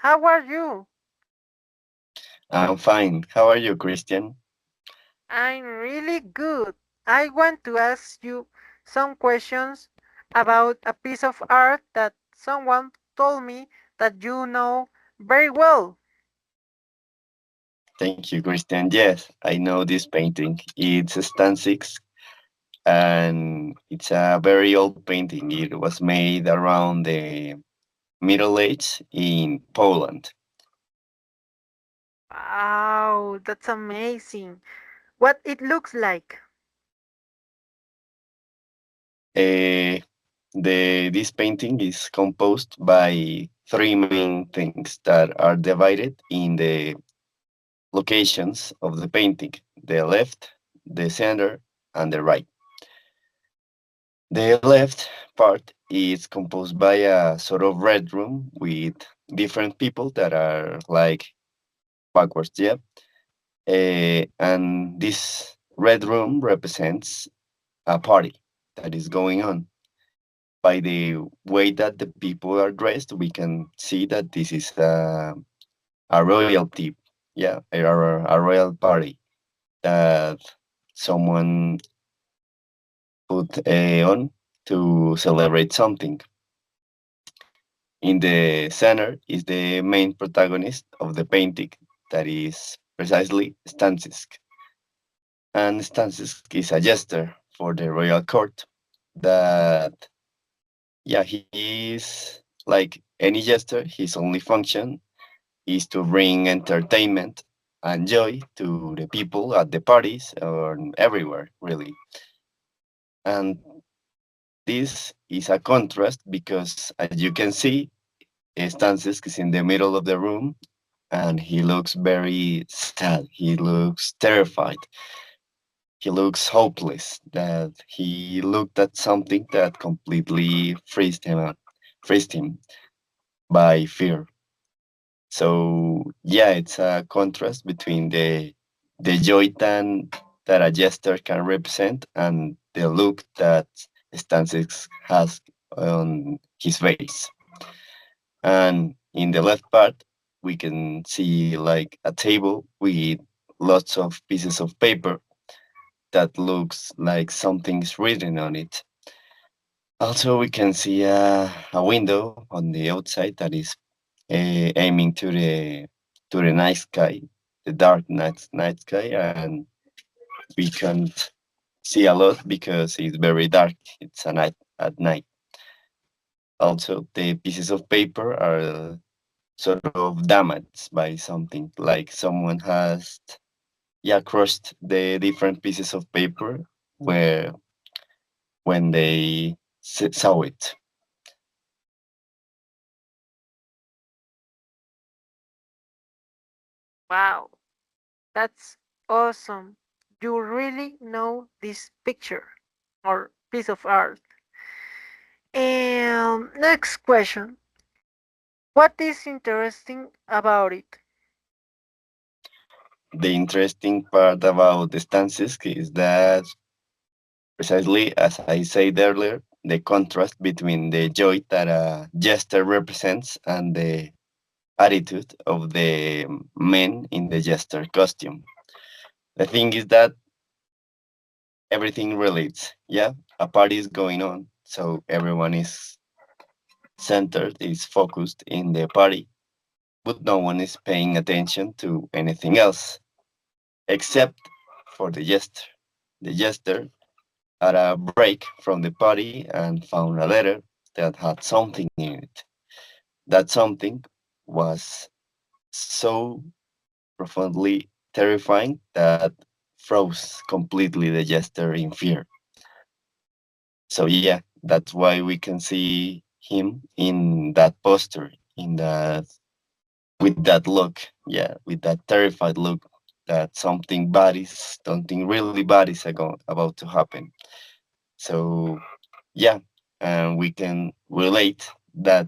How are you? I'm fine. How are you, Christian? I'm really good. I want to ask you some questions about a piece of art that someone told me that you know very well. Thank you, Christian. Yes, I know this painting. It's a Stansics, and it's a very old painting. It was made around the Middle Age in Poland. Wow, that's amazing. What it looks like. Uh, this painting is composed by three main things that are divided in the locations of the painting: the left, the center, and the right. The left part is composed by a sort of red room with different people that are like backwards, yeah. And this red room represents a party that is going on. By the way that the people are dressed, we can see that this is a royalty, yeah, a royal party that someone put on to celebrate something. In the center is the main protagonist of the painting, that is precisely Stansisk. And Stansisk is a jester for the royal court that, yeah, he is like any jester. His only function is to bring entertainment and joy to the people at the parties or everywhere, really. And this is a contrast because, as you can see, Stansisk is in the middle of the room and he looks very sad. He looks terrified. He looks hopeless. That he looked at something that completely freezed him by fear. So yeah, it's a contrast between the joy that a jester can represent and the look that Stansics has on his face. And in the left part, we can see like a table with lots of pieces of paper that looks like something's written on it. Also, we can see a window on the outside that is aiming to the night sky, the dark night sky, and we can't see a lot because it's very dark. It's a night at night. Also, the pieces of paper are sort of damaged by something, like someone has, yeah, crushed the different pieces of paper where when they saw it. Wow, that's awesome. You really know this picture or piece of art. And next question. What is interesting about it? The interesting part about the stances is that, precisely as I said earlier, the contrast between the joy that a jester represents and the attitude of the men in the jester costume. The thing is that everything relates. Yeah, a party is going on, so everyone is centered, is focused in the party, but no one is paying attention to anything else except for the jester. The jester had a break from the party and found a letter that had something in it. That something was so profoundly terrifying that froze completely the jester in fear. So yeah, that's why we can see him in that poster, in that with that look, yeah, with that terrified look that something really bad is about to happen. So yeah, and we can relate that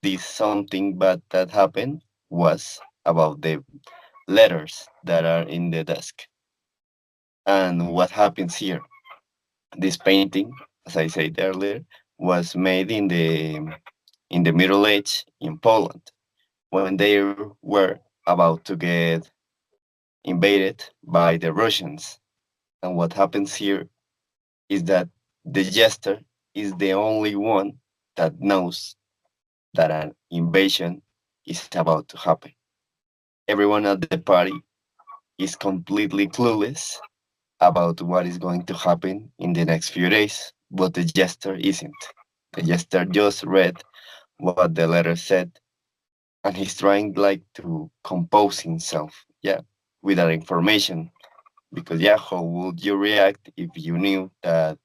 this something bad that happened was about the letters that are in the desk. And what happens here? This painting, as I said earlier, was made in the Middle Age in Poland when they were about to get invaded by the Russians. And what happens here is that the jester is the only one that knows that an invasion is about to happen. Everyone at the party is completely clueless about what is going to happen in the next few days, but the jester isn't. The jester just read what the letter said, and he's trying like to compose himself, yeah, with that information. Because yeah, how would you react if you knew that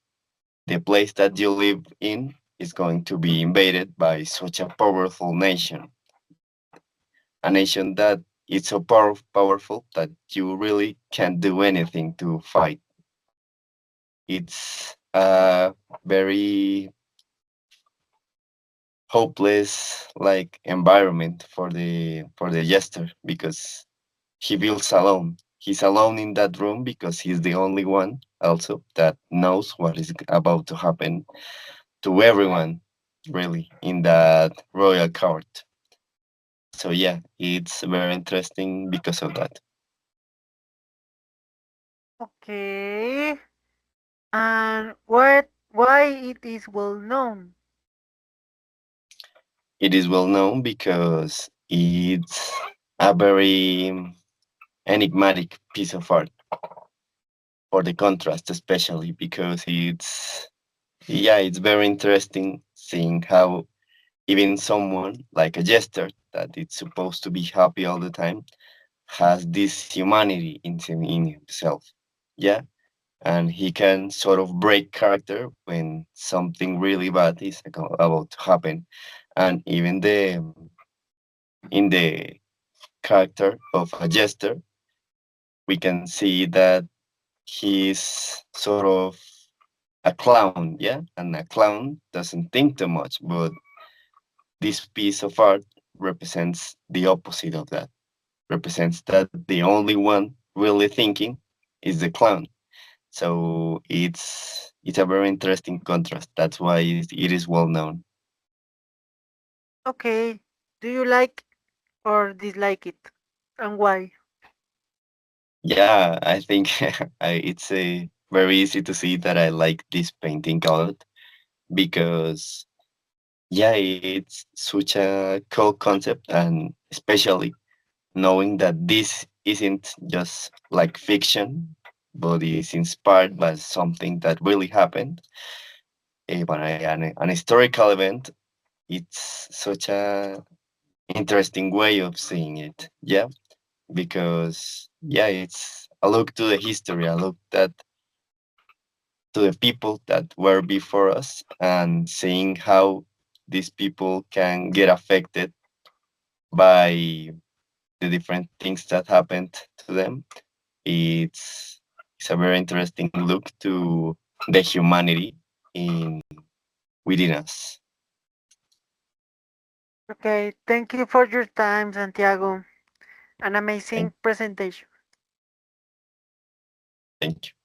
the place that you live in is going to be invaded by such a powerful nation, a nation that is so powerful that you really can't do anything to fight. It's a very hopeless like environment for the jester because he feels alone. He's alone in that room because he's the only one also that knows what is about to happen to everyone really in that royal court. So yeah, it's very interesting because of that. Okay. And why it is well known? It is well known because it's a very enigmatic piece of art for the contrast, especially because it's yeah, it's very interesting seeing how even someone like a jester that it's supposed to be happy all the time has this humanity in himself. Yeah, and he can sort of break character when something really bad is about to happen. And even the in the character of a jester, we can see that he's sort of a clown, yeah, and a clown doesn't think too much, but this piece of art represents the opposite of that. Represents that the only one really thinking is the clown. So it's a very interesting contrast. That's why it is well known. Okay. Do you like or dislike it? And why? Yeah, I think it's very easy to see that I like this painting a lot because yeah, it's such a cool concept, and especially knowing that this isn't just like fiction, but is inspired by something that really happened, by an historical event. It's such a interesting way of seeing it. Yeah, because yeah, it's a look to the history, a look that to the people that were before us, and seeing how these people can get affected by the different things that happened to them. It's a very interesting look to the humanity in within us. Okay. Thank you for your time, Santiago. An Thank, amazing presentation. thank you.